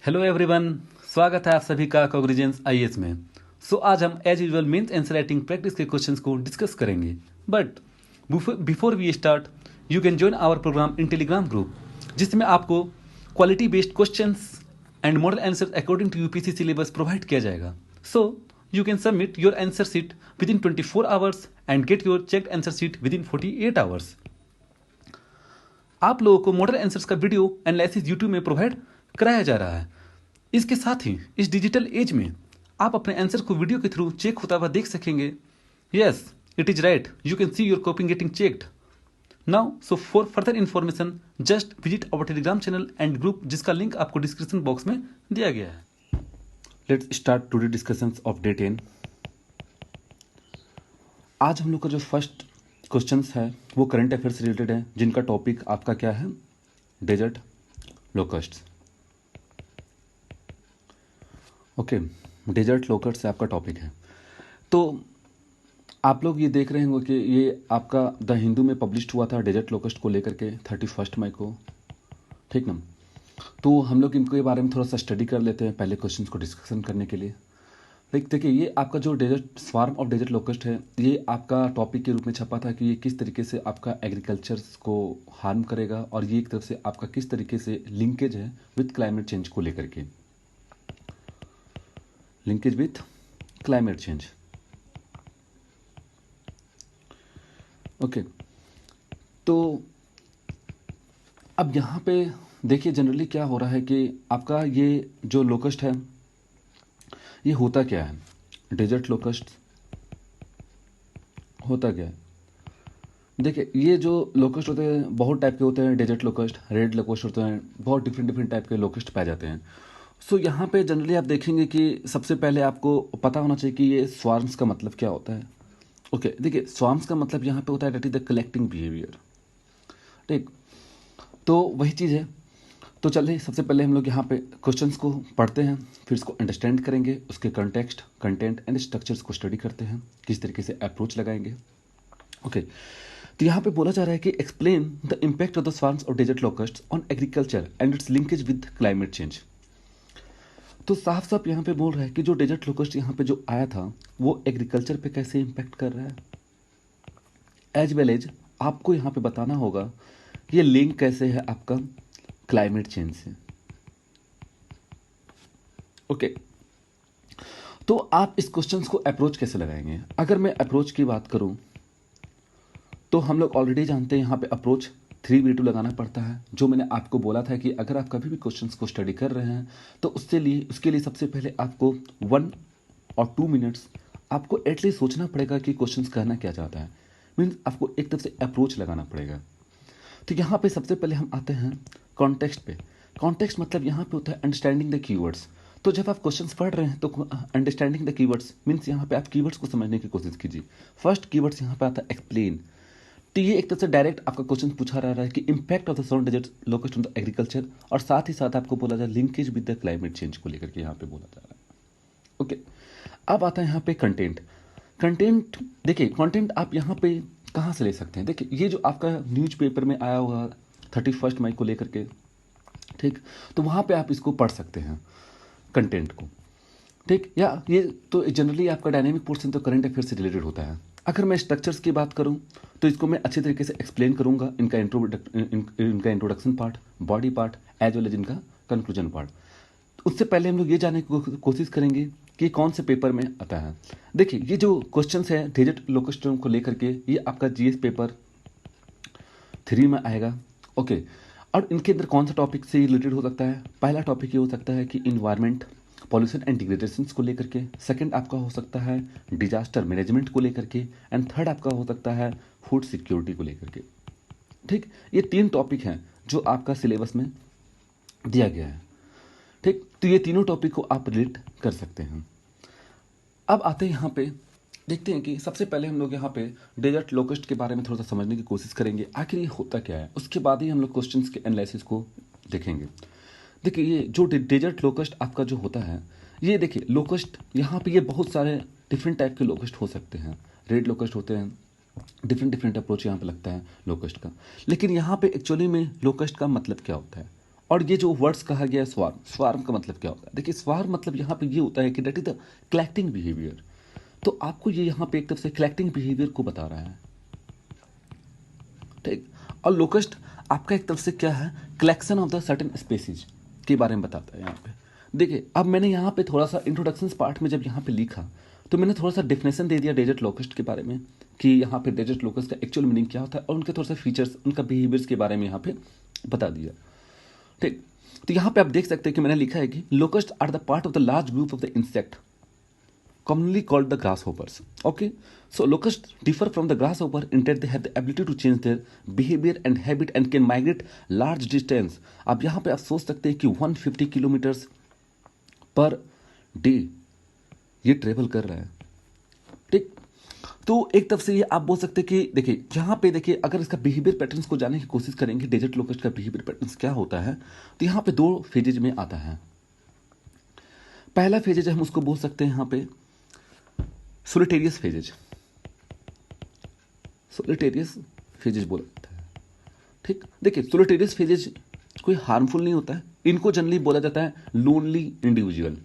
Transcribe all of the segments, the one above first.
Hello everyone, स्वागत है आप सभी का कॉग्निजेंस आईएएस में। आज हम as usual mains answer writing practice के क्वेश्चंस को डिस्कस करेंगे। But before we start, you can join our programme in Telegram group, जिसमें आपको quality based questions and model answer according to UPSC syllabus provide किया जाएगा। So you can submit your answer sheet within 24 hours and get your checked answer sheet within 48 hours. आप लोगों को model answers का video analysis YouTube में provide कराया जा रहा है। इसके साथ ही इस डिजिटल एज में आप अपने आंसर को वीडियो के थ्रू चेक होता हुआ देख सकेंगे। Yes, it is right, you can see your copying getting checked now. So for further information just visit our Telegram channel and group, जिसका लिंक आपको डिस्क्रिप्शन बॉक्स में दिया गया है। Let's start today discussions of day 10। आज हम लोग का जो फर्स्ट क्वेश्चंस है वो करंट अफेयर से रिलेटेड है, जिनका टॉपिक आपका क्या है? Desert locust. Okay, desert locust से आपका टॉपिक है। तो आप लोग ये देख रहे होंगे कि ये आपका द हिंदू में पब्लिश हुआ था डेजर्ट लोकस्ट को लेकर के 31 मई को, ठीक ना। तो हम लोग इनके बारे में थोड़ा सा स्टडी कर लेते हैं पहले क्वेश्चंस को डिस्कशन करने के लिए। देखिए, ये आपका जो desert swarm of desert locust है, ये आपका टॉपिक के रूप में छपा था कि ये किस तरीके से आपका एग्रीकल्चर को हार्म करेगा, और ये एक तरफ से आपका किस तरीके से लिंकेज है विथ क्लाइमेट चेंज को लेकर के, linkage with climate change. Okay, तो अब यहाँ पे देखिए जनरली क्या हो रहा है कि आपका ये जो लोकस्ट है ये होता क्या है? डेजर्ट लोकस्ट होता क्या है? देखिए, ये जो लोकस्ट होते हैं बहुत टाइप के होते हैं। डेजर्ट लोकस्ट, रेड लोकस्ट होते हैं, बहुत डिफरेंट टाइप के लोकस्ट पाए जाते हैं। सो यहाँ पे जनरली आप देखेंगे कि सबसे पहले आपको पता होना चाहिए कि ये स्वार्म्स का मतलब क्या होता है। ओके, देखिए स्वार्म्स का मतलब यहाँ पे होता है that is the collecting behaviour, ठीक। तो वही चीज़ है। तो चलिए सबसे पहले हम लोग यहाँ पे क्वेश्चंस को पढ़ते हैं, फिर इसको अंडरस्टैंड करेंगे, उसके कंटेक्स्ट, कंटेंट एंड स्ट्रक्चर्स को स्टडी करते हैं, किस तरीके से अप्रोच लगाएंगे। ओके, तो यहाँ पे बोला जा रहा है कि explain the impact of the swarms of desert locust on agriculture and its linkage with climate change. तो साफ साफ यहाँ पे बोल रहा है कि जो डेजर्ट लोकस्ट यहाँ पे जो आया था वो एग्रीकल्चर पे कैसे इम्पैक्ट कर रहा है, एज वेल एज आपको यहाँ पे बताना होगा ये लिंक कैसे है आपका क्लाइमेट चेंज से। ओके, तो आप इस क्वेश्चंस को अप्रोच कैसे लगाएंगे? अगर मैं अप्रोच की बात करूं तो हम लोग ऑलरेडी जानते हैं यहाँ पे अप्रोच 3v2 लगाना पड़ता है, जो मैंने आपको बोला था कि अगर आप कभी भी क्वेश्चंस को स्टडी कर रहे हैं तो उसके लिए सबसे पहले आपको 1 और 2 मिनट्स आपको एटलीस्ट सोचना पड़ेगा कि क्वेश्चंस कहना क्या चाहता है। मीन्स आपको एक तरफ से अप्रोच लगाना पड़ेगा। तो यहाँ पे सबसे पहले हम आते हैं कॉन्टेक्स्ट पे। कॉन्टेक्स्ट मतलब यहाँ पे होता है अंडरस्टैंडिंग द कीवर्ड्स। तो जब आप क्वेश्चंस पढ़ रहे हैं तो अंडरस्टैंडिंग द कीवर्ड्स मीन्स यहाँ पे आप कीवर्ड्स को समझने की कोशिश कीजिए। फर्स्ट कीवर्ड्स यहाँ पे आता है एक्सप्लेन। तो ये एक तरह से डायरेक्ट आपका क्वेश्चन पूछा जा रहा है कि impact of the swarm desert locust on the agriculture, और साथ ही साथ आपको बोला जाए linkage with the climate change को लेकर के यहाँ पे बोला जा रहा है। ओके, अब आता है यहाँ पे कंटेंट। कंटेंट देखिए, कंटेंट आप यहाँ पे कहाँ से ले सकते हैं? देखिए, ये जो आपका न्यूज़पेपर में आया हुआ 31 मई को लेकर के, ठीक, तो वहाँ पे आप इसको पढ़ सकते हैं कंटेंट को, ठीक। या ये तो जनरली आपका डायनेमिक पोर्शन तो करंट अफेयर से रिलेटेड होता है। अगर मैं स्ट्रक्चर्स की बात करूं तो इसको मैं अच्छे तरीके से एक्सप्लेन करूंगा, इनका introduction part, body part, as well as इनका कंक्लूजन पार्ट। उससे पहले हम लोग ये जानने की कोशिश करेंगे कि कौन से पेपर में आता है। देखिए, ये जो क्वेश्चंस है डेजर्ट लोकस्ट को लेकर के, ये आपका जीएस पेपर 3 में आएगा। ओके, और इनके अंदर कौन सा टॉपिक से रिलेटेड हो सकता है? पहला टॉपिक ये हो सकता है कि इन्वायरमेंट, पॉल्यूशन एंड डिग्रेडेशन को लेकर के। सेकंड आपका हो सकता है डिजास्टर मैनेजमेंट को लेकर के, एंड थर्ड आपका हो सकता है फूड सिक्योरिटी को लेकर के, ठीक। ये 3 टॉपिक हैं जो आपका सिलेबस में दिया गया है, ठीक। तो ये तीनों टॉपिक को आप रिलेट कर सकते हैं। अब आते हैं यहाँ पे, देखते हैं कि सबसे पहले हम लोग यहाँ पे डेजर्ट लोकस्ट के बारे में थोड़ा सा समझने की कोशिश करेंगे, आखिर ये होता क्या है। उसके बाद ही हम लोग क्वेश्चंस के एनालिसिस को देखेंगे। देखिए, ये जो डेजर्ट लोकस्ट आपका जो होता है, ये देखिए लोकस्ट यहाँ पे ये बहुत सारे डिफरेंट टाइप के लोकस्ट हो सकते हैं। रेड लोकस्ट होते हैं, डिफरेंट अप्रोच यहाँ पे लगता है लोकस्ट का। लेकिन यहाँ पे एक्चुअली में लोकस्ट का मतलब क्या होता है? और ये जो वर्ड्स कहा गया है स्वार्म, स्वार्म का मतलब क्या होता है? देखिए स्वार्म मतलब यहाँ पे ये होता है कि that is the collecting behaviour. तो आपको ये यहाँ पे एक तरफ से कलेक्टिंग बिहेवियर को बता रहा है, ठीक। और लोकस्ट आपका एक तरफ से क्या है, collection of the certain species के बारे में बताता है यहाँ पे। देखिए अब मैंने यहाँ पे थोड़ा सा इंट्रोडक्शन पार्ट में जब यहाँ पे लिखा तो मैंने थोड़ा सा डेफिनेशन दे दिया डेजर्ट लोकस्ट के बारे में कि यहाँ पे डेजर्ट लोकस्ट का एक्चुअल मीनिंग क्या होता है और उनके थोड़ा सा फीचर्स, उनका बिहेवियर्स के बारे में यहाँ पे बता दिया, ठीक। तो यहाँ पे आप देख सकते हैं कि मैंने लिखा है कि locust are the part of the large group of the insect commonly called the grasshoppers. Okay, so locusts differ from the grasshopper in that they have the ability to change their behavior and habit and can migrate large distance. अब यहाँ पे आप सोच सकते हैं कि 150 kilometres per day ये travel कर रहा है, ठीक। तो एक तरफ से ये आप बोल सकते हैं कि देखिए यहाँ पे देखिए अगर इसका बिहेवियर पैटर्न्स को जानने की कोशिश करेंगे डेजर्ट लोकस्ट का बिहेवियर पैटर्न्स क्या होता है, तो यहाँ पे 2 फेजेज में आता है। पहला फेजेज हम उसको बोल सकते हैं यहाँ पे सोलिटेरियस फेजेज, सोलिटेरियस फेजेज बोला जाता है, ठीक। देखिए सोलिटेरियस फेजेज कोई हार्मफुल नहीं होता है, इनको जनरली बोला जाता है लोनली इंडिविजुअल,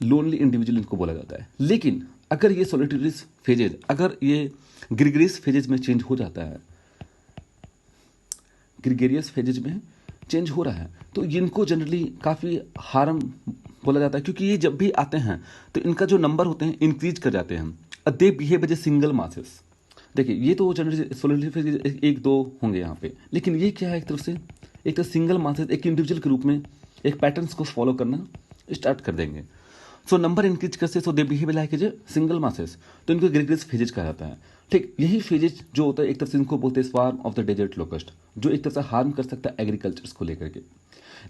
लोनली इंडिविजुअल इनको बोला जाता है। लेकिन अगर ये सोलिटेरियस फेजेज अगर ये ग्रिगरियस फेजेज में चेंज हो जाता है, ग्रिगेरियस फेजेज में चेंज हो रहा है, तो इनको जनरली काफ़ी हार्म बोला जाता है, क्योंकि ये जब भी आते हैं तो इनका जो नंबर होते हैं इंक्रीज कर जाते हैं। They behave as a single masses. देखिए ये तो जनरली सोलिटेरियस 1-2 होंगे यहाँ पे, लेकिन ये क्या है एक तरफ से एक तरफ सिंगल मासेस एक इंडिविजुअल के रूप में एक पैटर्न्स को फॉलो करना स्टार्ट कर देंगे। सो नंबर इंक्रीज करते so they behave like as a single masses, तो इनको ग्रिगरियस फेजेज कहा जाता है, ठीक। यही फेजेज जो होता है एक तरफ से इनको बोलते हैं swarm of the desert locust, जो एक तरफ से हार्म कर सकता है एग्रीकल्चर्स को लेकर के।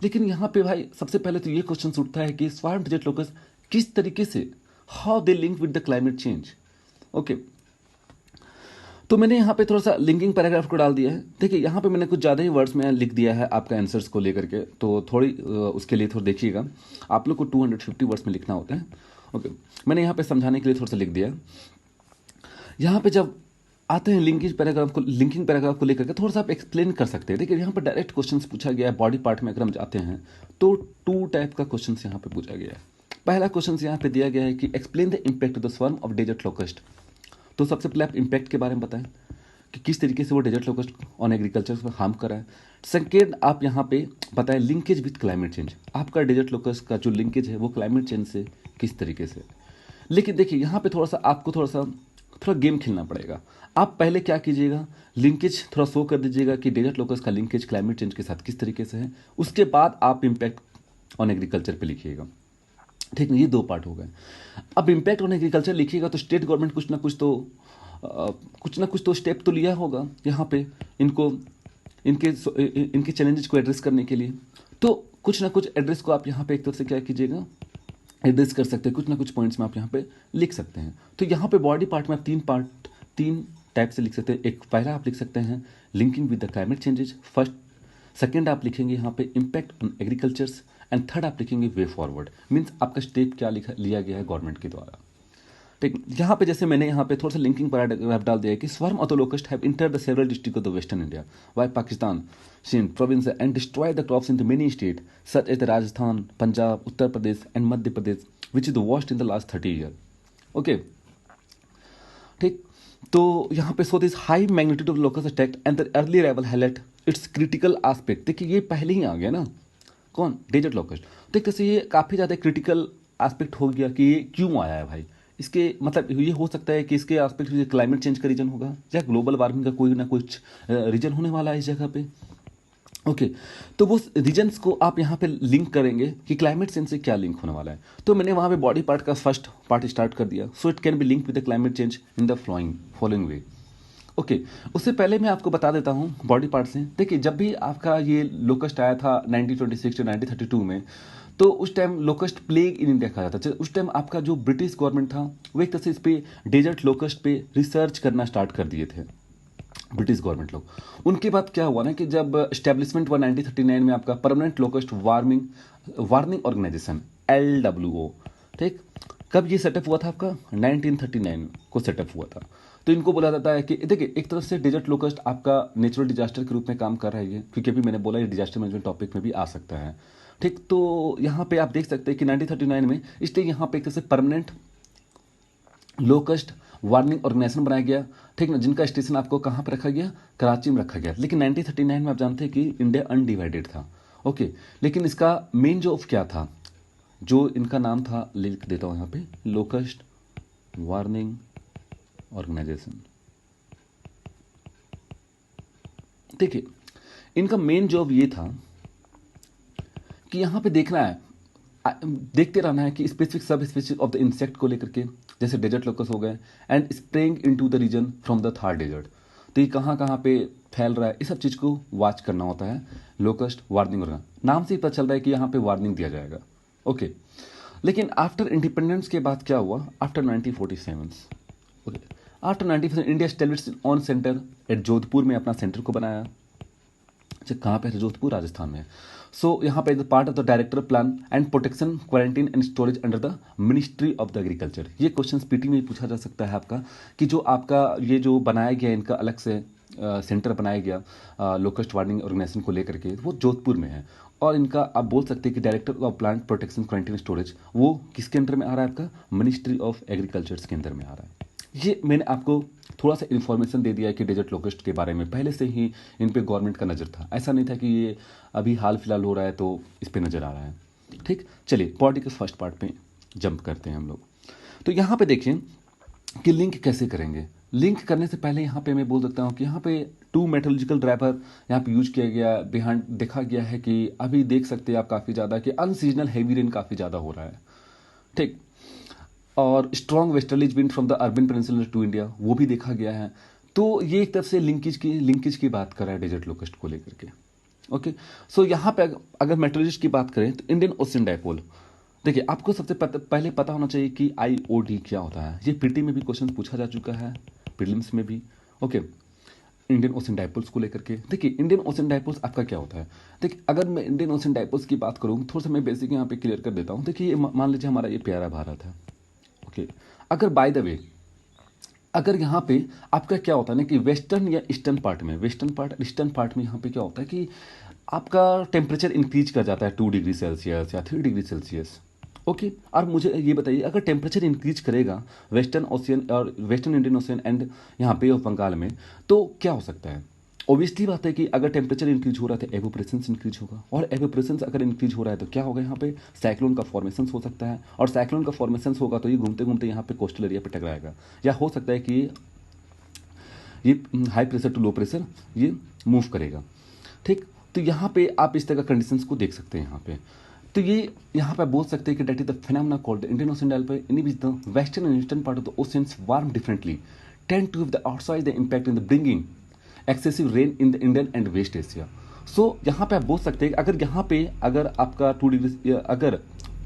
लेकिन यहाँ पे भाई सबसे पहले तो ये क्वेश्चन उठता है कि स्वार्म डेजर्ट लोकस्ट किस तरीके से, how they link with the climate change. Okay, तो मैंने यहाँ पे थोड़ा सा लिंकिंग पैराग्राफ को डाल दिया है। देखिए यहाँ पे मैंने कुछ ज़्यादा ही वर्ड्स में लिख दिया है आपका आंसर्स को लेकर के, तो थोड़ी उसके लिए थोड़ा देखिएगा, आप लोग को 250 वर्ड्स में लिखना होता है। ओके, मैंने यहाँ पे समझाने के लिए थोड़ा सा लिख दिया। यहाँ पे जब आते हैं लिंकिंग पैराग्राफ को लेकर के थोड़ा सा आप एक्सप्लेन कर सकते हैं। देखिए यहाँ पर डायरेक्ट क्वेश्चन पूछा गया है, बॉडी पार्ट में अगर हम जाते हैं तो 2 टाइप का क्वेश्चन यहाँ पे पूछा गया है। पहला क्वेश्चन यहाँ पे दिया गया है कि explain the impact of the swarm of desert locust. तो सबसे पहले आप इम्पैक्ट के बारे में बताएं कि किस तरीके से वो डेजर्ट लोकस्ट ऑन एग्रीकल्चर पर हार्म कर रहा है। सेकेंड आप यहाँ पे बताएं लिंकेज विथ क्लाइमेट चेंज, आपका डेजर्ट लोकस्ट का जो लिंकेज है वो क्लाइमेट चेंज से किस तरीके से। लेकिन देखिए यहाँ पे थोड़ा सा आपको थोड़ा गेम खेलना पड़ेगा। आप पहले क्या कीजिएगा, लिंकेज थोड़ा शो कर दीजिएगा कि डेजर्ट लोकस्ट का लिंकेज क्लाइमेट चेंज के साथ किस तरीके से है, उसके बाद आप इम्पैक्ट ऑन एग्रीकल्चर पे लिखिएगा, ठीक है। ये 2 पार्ट हो गए। अब इम्पैक्ट ऑन एग्रीकल्चर लिखिएगा तो स्टेट गवर्नमेंट कुछ ना कुछ तो स्टेप तो लिया होगा यहाँ पे इनके चैलेंजेस को एड्रेस करने के लिए। तो कुछ ना कुछ एड्रेस को आप यहाँ पे एक तरफ से क्या कीजिएगा, एड्रेस कर सकते हैं, कुछ ना कुछ पॉइंट्स में आप यहाँ पे लिख सकते हैं। तो यहाँ पे बॉडी पार्ट में आप 3 टाइप से लिख सकते हैं। एक पहला आप लिख सकते हैं linking with the climate changes first, second आप लिखेंगे यहाँ पे impact on agricultures, and third आप लिखेंगे वे फॉरवर्ड, मीन्स आपका स्टेप क्या लिया गया है गवर्नमेंट के द्वारा, ठीक। यहाँ पे जैसे मैंने यहाँ पे थोड़ा सा लिंकिंग पैराग्राफ डाल दिया है कि swarm of the locust have entered the several district of the western India via Pakistan Sindh province and destroy the crops in the many state such as the Rajasthan, Punjab, Uttar Pradesh and Madhya Pradesh which is the worst in the last 30 year. Okay, ठीक। तो यहाँ पे so this high magnitude of locust attack and the early arrival highlight its critical aspect. देखिए ये पहले ही आ गया ना, कौन, डेजर्ट लोकस्ट। तो एक तरह से ये काफ़ी ज़्यादा क्रिटिकल एस्पेक्ट हो गया कि ये क्यों आया है भाई। इसके मतलब ये हो सकता है कि इसके एस्पेक्ट क्लाइमेट चेंज का रीजन होगा या ग्लोबल वार्मिंग का कोई ना कुछ रीजन होने वाला है इस जगह पे। ओके, तो वो रीजन्स को आप यहाँ पे लिंक करेंगे कि क्लाइमेट चेंज से क्या लिंक होने वाला है। तो मैंने वहाँ पे बॉडी पार्ट का फर्स्ट पार्ट स्टार्ट कर दिया, so it can be link with the climate change in the following way. Okay, उससे पहले मैं आपको बता देता हूँ बॉडी पार्ट से। देखिए जब भी आपका ये लोकस्ट आया था 1926 से 1932 में, तो उस time locust plague in India कहा जाता था। उस टाइम आपका जो ब्रिटिश गवर्नमेंट था वो एक तरह से इस पे डेजर्ट लोकस्ट पे रिसर्च करना स्टार्ट कर दिए थे ब्रिटिश गवर्नमेंट लोग। उनके बाद क्या हुआ ना कि जब एस्टेब्लिशमेंट हुआ 1939 में आपका permanent locust warning organisation LWO, ठीक। कब ये सेटअप हुआ था आपका 1939 को सेटअप हुआ था। तो इनको बोला जाता है कि देखिए एक तरफ से डेजर्ट लोकस्ट आपका नेचुरल डिजास्टर के रूप में काम कर रहा है ये, क्योंकि अभी मैंने बोला ये डिजास्टर मैनेजमेंट टॉपिक में भी आ सकता है। ठीक, तो यहाँ पे आप देख सकते हैं कि 1939 में इसलिए यहाँ पे एक तरह से परमानेंट लोकस्ट वार्निंग ऑर्गेनाइजेशन बनाया गया, ठीक ना, जिनका स्टेशन आपको कहाँ पर रखा गया, कराची में रखा गया। लेकिन 1939 में आप जानते हैं कि इंडिया अनडिवाइडेड था, ओके। लेकिन इसका मेन जॉब क्या था, जो इनका नाम था, लिख देता हूँ यहाँ पे, लोकस्ट वार्निंग ऑर्गेनाइजेशन। देखिए इनका मेन जॉब ये था कि यहाँ पे देखना है, देखते रहना है कि स्पेसिफिक सब स्पीशीज ऑफ द इंसेक्ट को लेकर के, जैसे डेजर्ट लोकस हो गए, and spraying into the region from the Thar desert. तो ये कहाँ कहाँ पे फैल रहा है, इस सब चीज़ को वॉच करना होता है लोकस्ट वार्निंग ऑर्गन। नाम से ही पता चल रहा है कि यहाँ पे वार्निंग दिया जाएगा, ओके। लेकिन आफ्टर इंडिपेंडेंस के बाद क्या हुआ, after 1947, okay, after 1947 India established on centre at Jodhpur में अपना सेंटर को बनाया। अच्छा, कहाँ पे है, जोधपुर राजस्थान में। सो यहाँ पे part of the director plan and protection quarantine and storage under the ministry of the agriculture. ये क्वेश्चन पीटी में भी पूछा जा सकता है आपका, कि जो आपका ये जो बनाया गया इनका अलग से सेंटर बनाया गया लोकस्ट वार्निंग ऑर्गेनाइजेशन को लेकर के, वो जोधपुर में है। और इनका आप बोल सकते हैं कि director of plant protection quarantine storage वो किसके अंदर में आ रहा है, आपका मिनिस्ट्री ऑफ एग्रीकल्चर के अंदर में आ रहा है। ये मैंने आपको थोड़ा सा इन्फॉर्मेशन दे दिया है कि डेजर्ट लोकस्ट के बारे में पहले से ही इन पे गवर्नमेंट का नज़र था, ऐसा नहीं था कि ये अभी हाल फिलहाल हो रहा है तो इस पे नज़र आ रहा है। ठीक, चलिए पॉलिटी के फर्स्ट पार्ट पे जंप करते हैं हम लोग। तो यहाँ पे देखिए कि लिंक कैसे करेंगे। लिंक करने से पहले यहाँ पे मैं बोल सकता हूँ कि यहाँ पे 2 मेटलर्जिकल ड्राइवर यहाँ पे यूज किया गया, बिहाइंड देखा गया है कि अभी देख सकते हैं आप काफ़ी ज़्यादा कि अनसीजनल हैवी रेन काफ़ी ज़्यादा हो रहा है, ठीक। और strong westerlies wind from the Arabian peninsula to India, वो भी देखा गया है। तो ये एक तरफ से लिंकेज की बात कर रहा है डेजर्ट लोकस्ट को लेकर के, ओके। सो यहाँ पे अगर मेट्रोलॉजिस्ट की बात करें तो इंडियन ओशन डायपोल, देखिए आपको सबसे पहले पता होना चाहिए कि आईओडी क्या होता है। ये पीटी में भी क्वेश्चन पूछा जा चुका है, प्रीलिम्स में भी, ओके। इंडियन ओशन डायपोल्स को लेकर के देखिए, इंडियन ओशन डायपोल्स आपका क्या होता है। देखिए अगर मैं इंडियन ओशन डायपोल्स की बात करूँ, थोड़ा सा मैं बेसिक यहाँ पे क्लियर कर देता हूँ। देखिए मान लीजिए हमारा ये प्यारा भारत है, ओके। अगर बाय द वे अगर यहाँ पे आपका क्या होता है ना कि वेस्टर्न या ईस्टर्न पार्ट में, ईस्टर्न पार्ट में यहाँ पे क्या होता है कि आपका टेम्परेचर इंक्रीज कर जाता है 2 डिग्री सेल्सियस या 3 डिग्री सेल्सियस, ओके। और मुझे ये बताइए अगर टेम्परेचर इंक्रीज करेगा वेस्टर्न ओशियन और वेस्टर्न इंडियन ओशियन एंड यहाँ पे ऑफ बंगाल में, तो क्या हो सकता है। ऑब्वियसली बात है कि अगर टेम्परेचर इंक्रीज हो रहा है तो एवोपरेशन इंक्रीज होगा, और एवोपरेशन अगर इंक्रीज हो रहा है तो क्या होगा, यहाँ पे साइक्लोन का फॉर्मेशन हो सकता है। और साइक्लोन का फॉर्मेशन होगा तो ये घूमते घूमते यहाँ पे कोस्टल एरिया पे टकराएगा, या हो सकता है कि ये high pressure to low pressure ये मूव करेगा, ठीक। तो यहाँ पे आप इस तरह का कंडीशंस को देख सकते हैं यहाँ पे। तो ये यहाँ पे बोल सकते हैं कि that is the phenomena called the Indian Ocean dipole in which the western and eastern part of the oceans warm differently tend to have the outside the impact in the bringing excessive rain in the Indian and West Asia. So यहाँ पे आप बोल सकते हैं कि अगर यहाँ पे अगर आपका 2 डिग्री अगर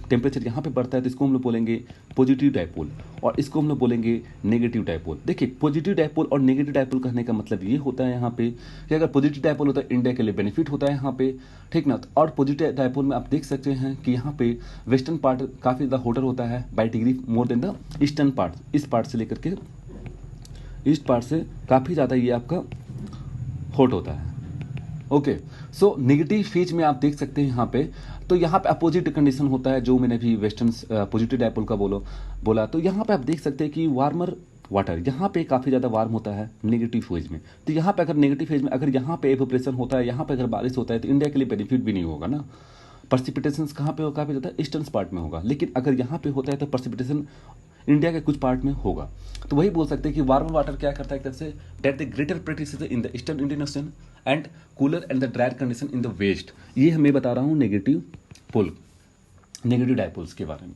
टेम्परेचर यहाँ पे बढ़ता है तो इसको हम लोग बोलेंगे पॉजिटिव डायपोल, और इसको हम लोग बोलेंगे नेगेटिव डायपोल। देखिए पॉजिटिव डायपोल और नेगेटिव डायपोल कहने का मतलब ये होता है यहाँ पे कि अगर पॉजिटिव डायपोल होता है इंडिया के लिए बेनिफिट होता है यहाँ पे, ठीक ना। और पॉजिटिव डायपोल में आप देख सकते हैं कि यहाँ पे वेस्टर्न पार्ट काफ़ी ज़्यादा होटर होता है by degree more than the eastern part, इस पार्ट से लेकर के ईस्ट पार्ट से काफ़ी ज़्यादा ये आपका हॉट होता है, ओके। सो नेगेटिव फेज में आप देख सकते हैं यहाँ पे, तो यहाँ पे अपोजिट कंडीशन होता है जो मैंने भी वेस्टर्न पॉजिटिव डायपोल का बोला। तो यहाँ पे आप देख सकते हैं कि वार्मर वाटर यहाँ पे काफ़ी ज़्यादा वार्म होता है नेगेटिव फेज में। तो यहाँ पे अगर नेगेटिव फेज में अगर यहाँ पे एवोपरेशन होता है, यहाँ पे अगर बारिश होता है तो इंडिया के लिए बेनिफिट भी नहीं होगा ना। पर्सिपिटेशन कहाँ पे काफ़ी ज़्यादा ईस्टर्न पार्ट में होगा, लेकिन अगर यहाँ पे होता है तो पर्सिपिटेशन इंडिया के कुछ पार्ट में होगा। तो वही बोल सकते हैं कि वार्म वाटर क्या करता है एक तरफ से that the greater precipitation in the eastern Indian Ocean and cooler and the drier condition in the west. ये हमें बता रहा हूँ नेगेटिव डायपोल्स के बारे में,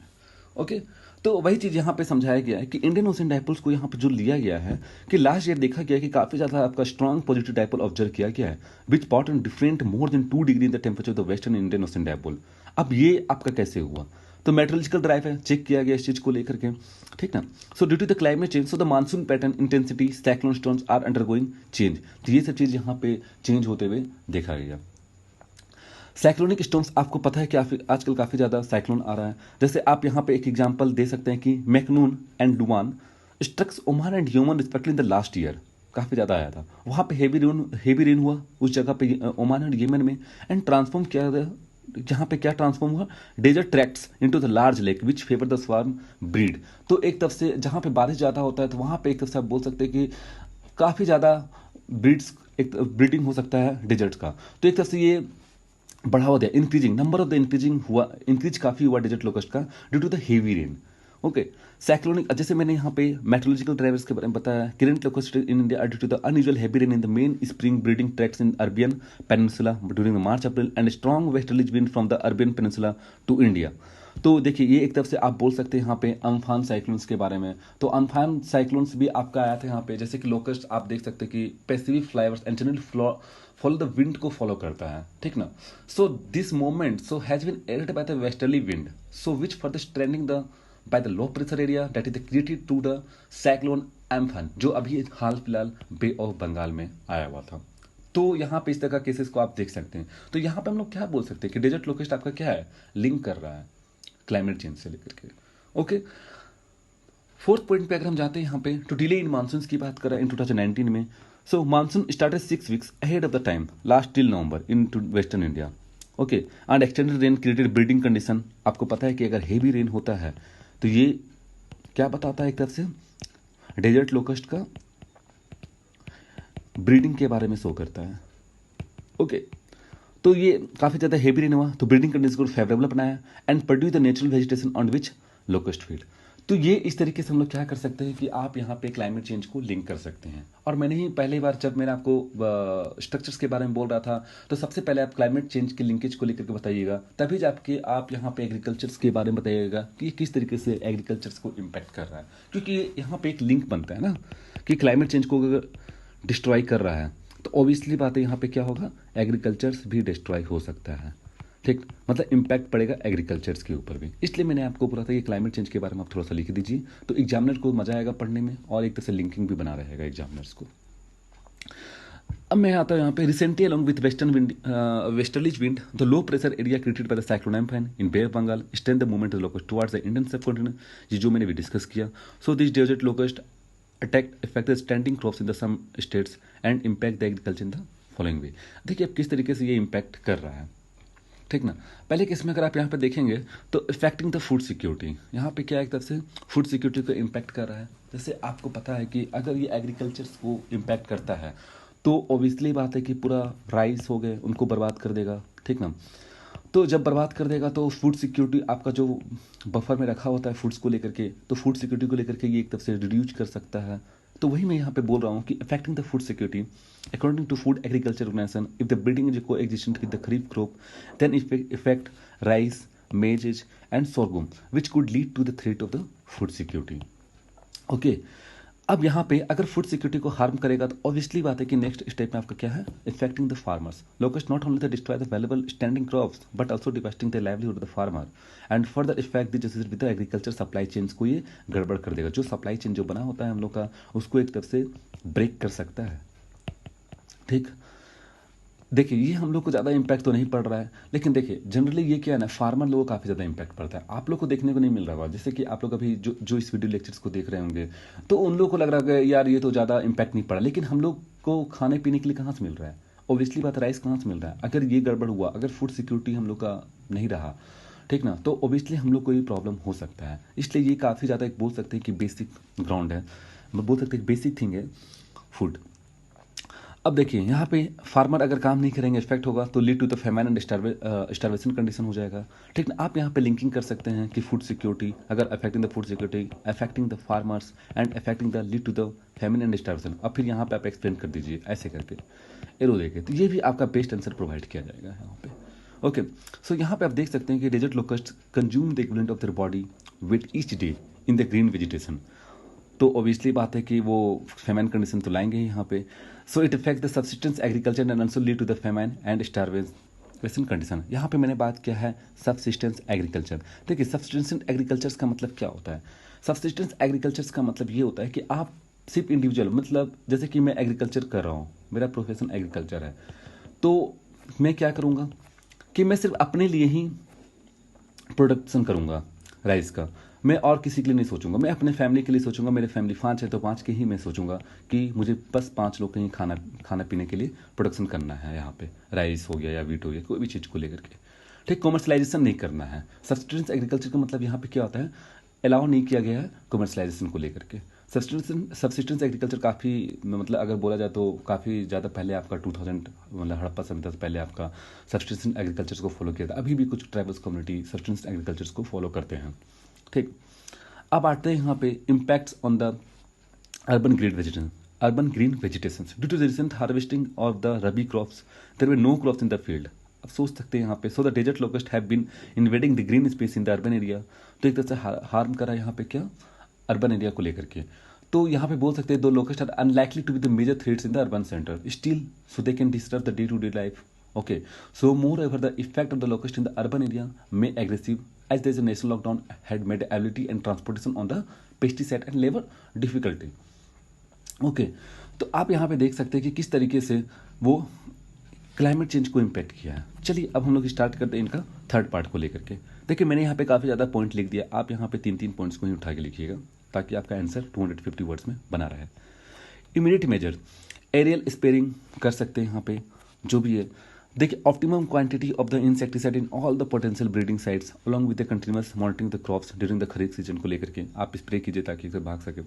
ओके। तो वही चीज़ यहाँ पे समझाया गया है कि इंडियन ओशन डायपोल्स को यहाँ पे जो लिया गया है कि लास्ट ईयर देखा गया है कि काफ़ी ज़्यादा आपका स्ट्रॉन्ग पॉजिटिव डायपोल ऑब्जर्व किया गया है which pot and different more than 2 degree in the temperature of the western Indian Ocean dipole. अब ये आपका कैसे हुआ, तो मेट्रोलॉजिकल ड्राइव है, चेक किया गया इस चीज़ को लेकर के, ठीक ना। So due to the climate change so the monsoon pattern intensity cyclone storms are undergoing change. तो ये सब चीज़ यहाँ पे चेंज होते हुए देखा गया। साइक्लोनिक स्टॉर्म्स आपको पता है कि आजकल काफ़ी ज़्यादा साइक्लोन आ रहा है। जैसे आप यहाँ पे एक एग्जांपल दे सकते हैं कि Mekunu and Duan strucks Oman and Yemen respectively in the last year, काफ़ी ज़्यादा आया था। वहाँ पे हेवी रेन हुआ उस जगह पे ओमान एंड यमन में, एंड ट्रांसफॉर्म किया गया। जहाँ पे क्या ट्रांसफॉर्म हुआ, desert tracts into the large lake which favour the swarm breed. तो एक तरफ से जहाँ पे बारिश ज़्यादा होता है तो वहाँ पे एक तरफ से आप बोल सकते हैं कि काफ़ी ज़्यादा ब्रीड्स, एक ब्रीडिंग हो सकता है डेजर्ट्स का। तो एक तरफ से ये बढ़ावा दिया, increasing number of the increase काफ़ी हुआ डेजर्ट लोकस्ट का due to the heavy rain. Okay, cyclonic, जैसे मैंने यहाँ पे मेट्रोलॉजिकल ड्राइवर्स के बारे में बताया, current locust in India due to the unusual heavy rain in the main spring breeding tracts in Arabian peninsula during the March April and strong westerly wind from the Arabian peninsula to India. तो देखिए ये एक तरफ से आप बोल सकते हैं यहाँ पे अम्फान साइक्लोन्स के बारे में। तो अम्फान साइक्लोन्स भी आपका आया था यहाँ पे, जैसे कि लोकस्ट आप देख सकते हैं कि Pacific flyovers and generally follow the wind को फॉलो करता है, ठीक ना। So this moment so has been aided by the westerly wind so which for the stranding the by the low pressure area that is created to the cyclone Amphan, जो अभी हाल फिलहाल बे of Bengal में आया हुआ था। तो यहाँ पे इस तरह का केसेस को आप देख सकते हैं। तो यहाँ पे हम लोग क्या बोल सकते हैं कि डेजर्ट लोकेस्ट आपका क्या है, लिंक कर रहा है क्लाइमेट चेंज से लेकर के। ओके, फोर्थ पॉइंट पे अगर हम जाते हैं यहाँ पे, तो डिले इन मानसून की बात कर रहे हैं इन 2019 में। So monsoon started 6 weeks ahead of the time last till November in western India. Okay, and extended rain created breeding condition. आपको पता है कि अगर हेवी रेन होता है तो ये क्या बताता है, एक तरफ से डेजर्ट लोकस्ट का ब्रीडिंग के बारे में शो करता है। ओके, तो ये काफ़ी ज़्यादा हेवी रेन हुआ तो ब्रीडिंग कंडीशन को फेवरेबल बनाया and produce the natural vegetation on which locust feed. तो ये इस तरीके से हम लोग क्या कर सकते हैं कि आप यहाँ पे क्लाइमेट चेंज को लिंक कर सकते हैं। और मैंने ही पहली बार जब मैंने आपको स्ट्रक्चर्स के बारे में बोल रहा था, तो सबसे पहले आप क्लाइमेट चेंज के लिंकेज को लेकर के बताइएगा, तभी जाके आप यहाँ पे एग्रीकल्चर्स के बारे में बताइएगा कि किस तरीके से एग्रीकल्चर्स को इम्पैक्ट कर रहा है। क्योंकि यहाँ पे एक लिंक बनता है ना कि क्लाइमेट चेंज को अगर डिस्ट्रॉय कर रहा है तो ऑब्वियसली बात है यहाँ पे क्या होगा, एग्रीकल्चर्स भी डिस्ट्रॉय हो सकता है, ठीक। मतलब इम्पैक्ट पड़ेगा एग्रीकल्चर्स के ऊपर भी। इसलिए मैंने आपको बोला था कि क्लाइमेट चेंज के बारे में आप थोड़ा सा लिख दीजिए, तो एग्जामिनर को मजा आएगा पढ़ने में और एक तरह से लिंकिंग भी बना रहेगा एग्जामिनर्स को। अब मैं आता हूँ यहाँ पे, recently along with westerlies wind the low pressure area created by the cyclone Amphan in bay of Bengal strength the movement of locust towards the Indian subcontinent, ये जो मैंने भी डिस्कस किया। So this desert locust affect the standing crops in the some states and impact the agriculture in the following way। देखिए अब किस तरीके से ये इम्पैक्ट कर रहा है, ठीक ना। पहले केस में अगर आप यहाँ पे देखेंगे तो इफेक्टिंग द फूड सिक्योरिटी, यहाँ पे क्या एक तरफ से फूड सिक्योरिटी को इम्पैक्ट कर रहा है। जैसे आपको पता है कि अगर ये एग्रीकल्चर्स को इम्पैक्ट करता है तो ऑब्वियसली बात है कि पूरा राइस हो गए उनको बर्बाद कर देगा, ठीक ना। तो जब बर्बाद कर देगा तो फूड सिक्योरिटी आपका जो बफर में रखा होता है फूड्स को लेकर के, तो फूड सिक्योरिटी को लेकर के ये एक तरफ से रिड्यूस कर सकता है। तो वही मैं यहाँ पे बोल रहा हूँ कि affecting the food security according to food agriculture organisation if the breeding is coexistent with the kharif crop then effect rice maizes and sorghum which could lead to the threat of the food security. Okay, अब यहाँ पे अगर food security को harm करेगा तो obviously बात है कि नेक्स्ट स्टेप में आपका क्या है, affecting the farmers. Locust not only the destroy the valuable standing crops but also devastating the livelihood of the farmer and further affect the with the agriculture supply chains को ये गड़बड़ कर देगा। जो सप्लाई चेन जो बना होता है हम लोग का उसको एक तरफ से ब्रेक कर सकता है, ठीक। देखिए ये हम लोग को ज़्यादा इम्पैक्ट तो नहीं पड़ रहा है, लेकिन देखिए जनरली ये क्या है ना, फार्मर लोगों को काफ़ी ज़्यादा इम्पैक्ट पड़ता है। आप लोग को देखने को नहीं मिल रहा होगा, जैसे कि आप लोग अभी जो इस वीडियो लेक्चर्स को देख रहे होंगे तो उन लोगों को लग रहा है कि यार ये तो ज़्यादा इम्पैक्ट नहीं पड़ा, लेकिन हम लोग को खाने पीने के लिए कहाँ से मिल रहा है, ऑब्वियसली बात राइस कहाँ से मिल रहा है। अगर ये गड़बड़ हुआ, अगर फूड सिक्योरिटी हम लोग का नहीं रहा, ठीक ना, तो ऑब्वियसली हम लोग को ये प्रॉब्लम हो सकता है। इसलिए ये काफ़ी ज़्यादा एक बोल सकते हैं कि बेसिक ग्राउंड है, बोल सकते हैं बेसिक थिंग है फूड। अब देखिए यहाँ पे फार्मर अगर काम नहीं करेंगे इफेक्ट होगा तो lead to the famine and starvation condition हो जाएगा, ठीक ना। आप यहाँ पे लिंकिंग कर सकते हैं कि फूड सिक्योरिटी अगर affecting the food security affecting the farmers and affecting the lead to the famine and starvation. अब फिर यहाँ पे आप एक्सप्लेन कर दीजिए ऐसे करके एरो देके, तो ये भी आपका बेस्ट आंसर प्रोवाइड किया जाएगा यहाँ पे। ओके, सो यहाँ पे आप देख सकते हैं कि desert locust consume the equivalent of their body with each day in the green vegetation. तो ऑब्वियसली बात है कि वो फेमाइन कंडीशन तो लाएंगे ही यहाँ पे। So it affect the subsistence agriculture and also lead to the famine and starvation condition. यहाँ पे मैंने बात किया है सब्सिस्टेंस एग्रीकल्चर। देखिए सब्सिस्टेंस एग्रीकल्चर का मतलब क्या होता है, सब्सिस्टेंस एग्रीकल्चर का मतलब ये होता है कि आप सिर्फ इंडिविजुअल, मतलब जैसे कि मैं एग्रीकल्चर कर रहा हूँ, मेरा प्रोफेशन एग्रीकल्चर है, तो मैं क्या करूँगा कि मैं सिर्फ अपने लिए ही प्रोडक्शन करूँगा राइस का, मैं और किसी के लिए नहीं सोचूंगा, मैं अपने फैमिली के लिए सोचूंगा। मेरे फैमिली 5 है तो 5 के ही मैं सोचूंगा कि मुझे बस 5 लोग कहीं खाना खाना पीने के लिए प्रोडक्शन करना है, यहाँ पे राइस हो गया या वीट हो गया, कोई भी चीज़ को लेकर के, ठीक। कॉमर्शलाइजेशन नहीं करना है। सब्सिस्टेंस एग्रीकल्चर का मतलब यहाँ पे क्या होता है, अलाउ नहीं किया गया है कॉमर्शलाइजेशन को लेकर के। सब्सिस्टेंस एग्रीकल्चर काफ़ी, मतलब अगर बोला जाए तो काफ़ी ज़्यादा पहले आपका 2000 मतलब हड़प्पा सभ्यता से पहले आपका सब्सिस्टेंस एग्रीकल्चर को फॉलो किया था। अभी भी कुछ ट्राइबल्स कम्युनिटी सब्सिस्टेंस एग्रीकल्चर को फॉलो करते हैं, ठीक। अब आते हैं यहाँ पे impacts on the urban green vegetation due to the recent harvesting of the rabi crops, there were no crops in the field. अब सोच सकते हैं यहाँ पे, so the desert locust have been invading the green space in the urban area. तो एक तरह से हार्म करा यहाँ पे क्या, अर्बन एरिया को लेकर के। तो यहाँ पे बोल सकते हैं though locust are unlikely to be the major threats in the urban centre still, so they can disturb the day to day life. Okay, so moreover, the effect of the locust in the urban area may aggressive as there is a national lockdown had made ability and transportation on the pesticide and labor difficulty. Okay, तो आप यहाँ पे देख सकते हैं कि किस तरीके से वो क्लाइमेट चेंज को इम्पैक्ट किया है। चलिए अब हम लोग स्टार्ट करते हैं इनका थर्ड पार्ट को लेकर के। देखिए मैंने यहाँ पे काफ़ी ज़्यादा पॉइंट लिख दिया, आप यहाँ पे 3-3 पॉइंट्स को ही उठा के लिखिएगा ताकि आपका आंसर 250 वर्ड्स में बना रहे। इमीडिएट मेजर, एरियल स्पेयरिंग कर सकते हैं यहाँ पे जो भी है। देखिए optimum quantity of the insecticide in all the potential breeding sites along with the continuous monitoring the crops during the kharif season को लेकर के आप स्प्रे कीजिए ताकि इसे भाग सके।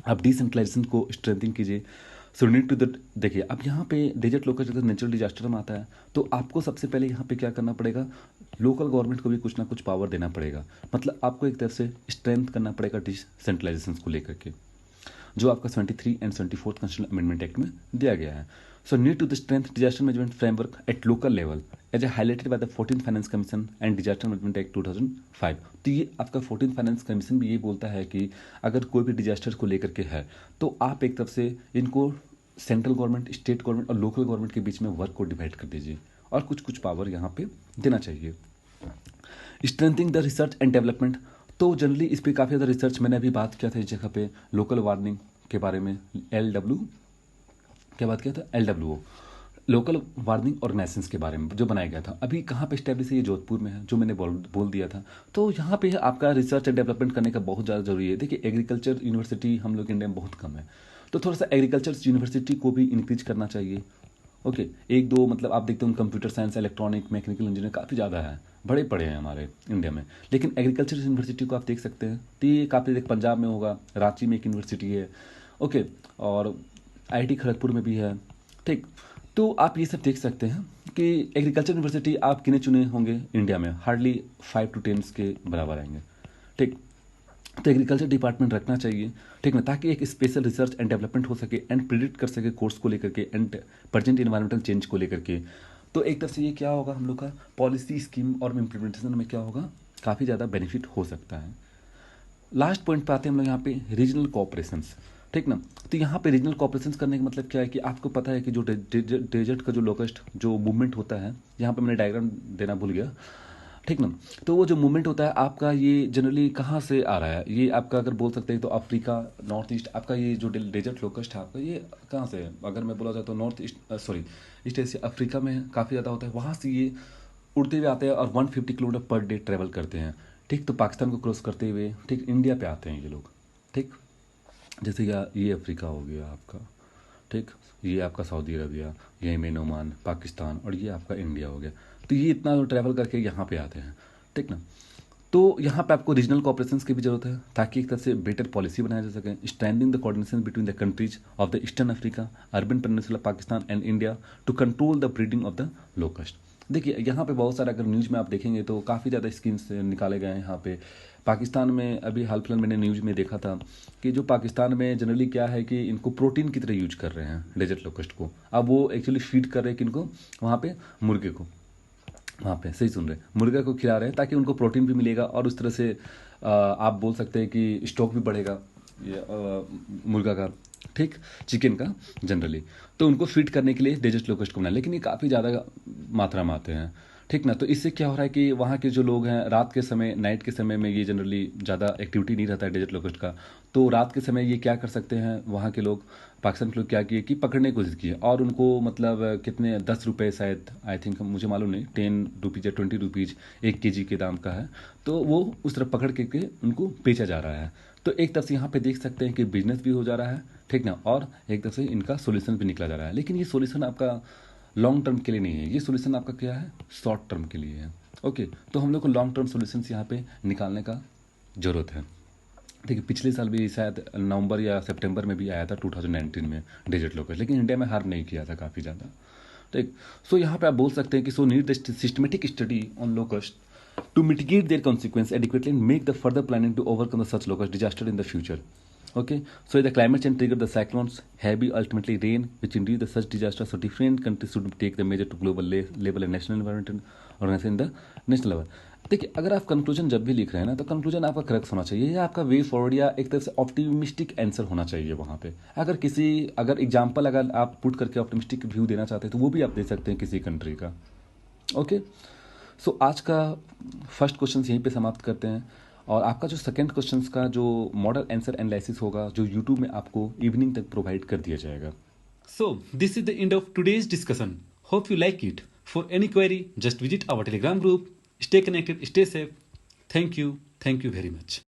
आप डिसेंट्रलाइजेशन को स्ट्रेंथिंग कीजिए। सो नीड टू द, देखिए अब यहाँ पे डेजर्ट लोकस्ट अगर नेचुरल डिजास्टर में आता है तो आपको सबसे पहले यहाँ पे क्या करना पड़ेगा, लोकल गवर्नमेंट को भी कुछ ना कुछ पावर देना पड़ेगा। मतलब आपको एक तरफ से स्ट्रेंथ करना पड़ेगा डिसेंट्रलाइजेशन को लेकर के, जो आपका 73 एंड 74 कॉन्स्टिट्यूशन अमेंडमेंट एक्ट में दिया गया है। So need to the strength disaster management framework at local level as a highlighted by the 14th finance commission and disaster management act 2005। तो ये आपका 14th फाइनेंस कमीशन भी ये बोलता है कि अगर कोई भी डिजास्टर को लेकर के है तो आप एक तरफ से इनको सेंट्रल गवर्नमेंट, स्टेट गवर्नमेंट और लोकल गवर्नमेंट के बीच में वर्क को डिवाइड कर दीजिए और कुछ कुछ पावर यहाँ पे देना चाहिए। Strengthening the research and development, तो जनरली इस पर काफ़ी ज़्यादा रिसर्च मैंने अभी बात किया था इस जगह पे लोकल वार्निंग के बारे में, क्या बात किया था, LWO लोकल वार्निंग ऑर्गेनाइजेशंस के बारे में जो बनाया गया था। अभी कहाँ पे स्टैब्लिश है, ये जोधपुर में है जो मैंने बोल दिया था। तो यहाँ पे आपका रिसर्च एंड डेवलपमेंट करने का बहुत ज़्यादा जरूरी है। देखिए एग्रीकल्चर यूनिवर्सिटी हम लोग इंडिया में बहुत कम है, तो थोड़ा सा एग्रीकल्चर यूनिवर्सिटी को भी इंक्रीज करना चाहिए। ओके, एक दो मतलब आप देखते हो computer science, electronic, mechanical engineer काफ़ी ज़्यादा है, बड़े पड़े हैं हमारे इंडिया में। लेकिन एग्रीकल्चर यूनिवर्सिटी को आप देख सकते हैं तो ये काफ़ी, देख पंजाब में होगा, रांची में एक यूनिवर्सिटी है, ओके, और IIT खड़गपुर में भी है, ठीक। तो आप ये सब देख सकते हैं कि एग्रीकल्चर यूनिवर्सिटी आप गिने चुने होंगे इंडिया में, हार्डली 5 to 10 के बराबर आएंगे, ठीक। तो एग्रीकल्चर डिपार्टमेंट रखना चाहिए, ठीक ना, ताकि एक स्पेशल रिसर्च एंड डेवलपमेंट हो सके एंड प्रिडिक्ट कर सके कोर्स को लेकर के एंड प्रेजेंट इन्वायरमेंटल चेंज को लेकर के। तो एक तरफ से ये क्या होगा, हम लोग का पॉलिसी स्कीम और इम्प्लीमेंटेशन में क्या होगा, काफ़ी ज़्यादा बेनिफिट हो सकता है। लास्ट पॉइंट पे आते हैं हम लोग यहाँ पे रीजनल कोऑपरेशंस, ठीक ना। तो यहाँ पे रीजनल कोऑपरेशंस करने का मतलब क्या है कि आपको पता है कि जो डेजर्ट का जो लोकस्ट जो मूवमेंट होता है, यहाँ पे मैंने डायग्राम देना भूल गया, ठीक ना। तो वो जो मूवमेंट होता है आपका, ये जनरली कहाँ से आ रहा है, ये आपका अगर बोल सकते हैं तो अफ्रीका, नॉर्थ ईस्ट, आपका ये जो डेजर्ट लोकस्ट है आपका ये कहाँ से है, अगर मैं बोला जाए तो north east, sorry east Asia, Africa में काफ़ी ज़्यादा होता है, वहाँ से ये उड़ते हुए आते हैं और 150 किलोमीटर पर डे ट्रेवल करते हैं, ठीक। तो पाकिस्तान को क्रॉस करते हुए ठीक इंडिया पे आते हैं ये लोग, ठीक। जैसे ये अफ्रीका हो गया आपका, ठीक, ये आपका Saudi Arabia, Yemen, Oman, Pakistan, और ये आपका इंडिया हो गया। तो ये इतना ट्रैवल करके यहाँ पे आते हैं, ठीक ना। तो यहाँ पे आपको रीजनल कोऑपरेशंस की भी जरूरत है ताकि एक तरह से बेटर पॉलिसी बनाया जा सके, strengthening the coordination between the countries of the eastern Africa, Arabian peninsula, Pakistan and India to control the breeding of the locust. देखिए यहाँ पे बहुत सारा, अगर न्यूज़ में आप देखेंगे तो काफ़ी ज़्यादा स्कीम्स निकाले गए हैं यहाँ पे। पाकिस्तान में अभी हाल फिलहाल मैंने न्यूज़ में देखा था कि जो पाकिस्तान में जनरली क्या है कि इनको प्रोटीन की तरह यूज कर रहे हैं डेजर्ट लोकस्ट को। अब वो एक्चुअली फीड कर रहे हैं किनको, वहाँ पे मुर्गे को, वहाँ पे सही सुन रहे, मुर्गा को खिला रहे हैं ताकि उनको प्रोटीन भी मिलेगा और उस तरह से आप बोल सकते हैं कि स्टॉक भी बढ़ेगा ये मुर्गा का, ठीक, चिकन का जनरली। तो उनको फीड करने के लिए डेजर्ट लोकस्ट को बनाया, लेकिन ये काफ़ी ज़्यादा मात्रा में आते हैं, ठीक ना। तो इससे क्या हो रहा है कि वहाँ के जो लोग हैं रात के समय, नाइट के समय में ये जनरली ज़्यादा एक्टिविटी नहीं रहता है डेजर्ट लोकस्ट का, तो रात के समय ये क्या कर सकते हैं वहाँ के लोग, पाकिस्तान के लोग क्या किए कि पकड़ने की कोशिश की और उनको मतलब कितने 10 रुपये शायद, आई थिंक, मुझे मालूम नहीं, 10 रुपीज़ या 20 रुपीज़ 1 kg के दाम का है। तो वो उस तरह पकड़ के उनको बेचा जा रहा है। तो एक तरफ से यहाँ पे देख सकते हैं कि बिजनेस भी हो जा रहा है, ठीक ना, और एक तरफ से इनका सोल्यूशन भी निकला जा रहा है। लेकिन ये सोल्यूशन आपका लॉन्ग टर्म के लिए नहीं है, ये सोल्यूशन आपका क्या है, शॉर्ट टर्म के लिए है। ओके, तो हम लोग को लॉन्ग टर्म सोल्यूशंस यहाँ पे निकालने का ज़रूरत है। देखिए पिछले साल भी शायद नवंबर या सितंबर में भी आया था 2019 में डिजिट लोकस्ट, लेकिन इंडिया में हार्म नहीं किया था काफ़ी ज़्यादा, ठीक। सो यहाँ पे आप बोल सकते हैं कि so need the systematic study on locust to mitigate their consequence adequately and make the further planning to overcome the such locust disaster in the future. Okay, so the climate change triggered the cyclones, heavy ultimately rain, which induced the such disaster. So different countries should take the measure to global level and national environmental organization in the national level. देखिए अगर आप conclusion जब भी लिख रहे हैं ना, तो कंक्लूजन आपका करेक्ट होना चाहिए या आपका वे फॉरवर्ड या एक तरह से ऑप्टिमिस्टिक आंसर होना चाहिए वहाँ पे। अगर एग्जाम्पल अगर आप पुट करके ऑप्टिमिस्टिक व्यू देना चाहते हैं तो वो भी आप दे सकते हैं किसी कंट्री का। ओके, सो आज का फर्स्ट क्वेश्चन यहीं पे समाप्त करते हैं और आपका जो सेकंड क्वेश्चन का जो मॉडल आंसर एनालिसिस होगा जो यूट्यूब में आपको इवनिंग तक प्रोवाइड कर दिया जाएगा। So, this is the end of today's discussion. Hope you like it. For any query, just visit our Telegram group. Stay connected, stay safe. Thank you very much.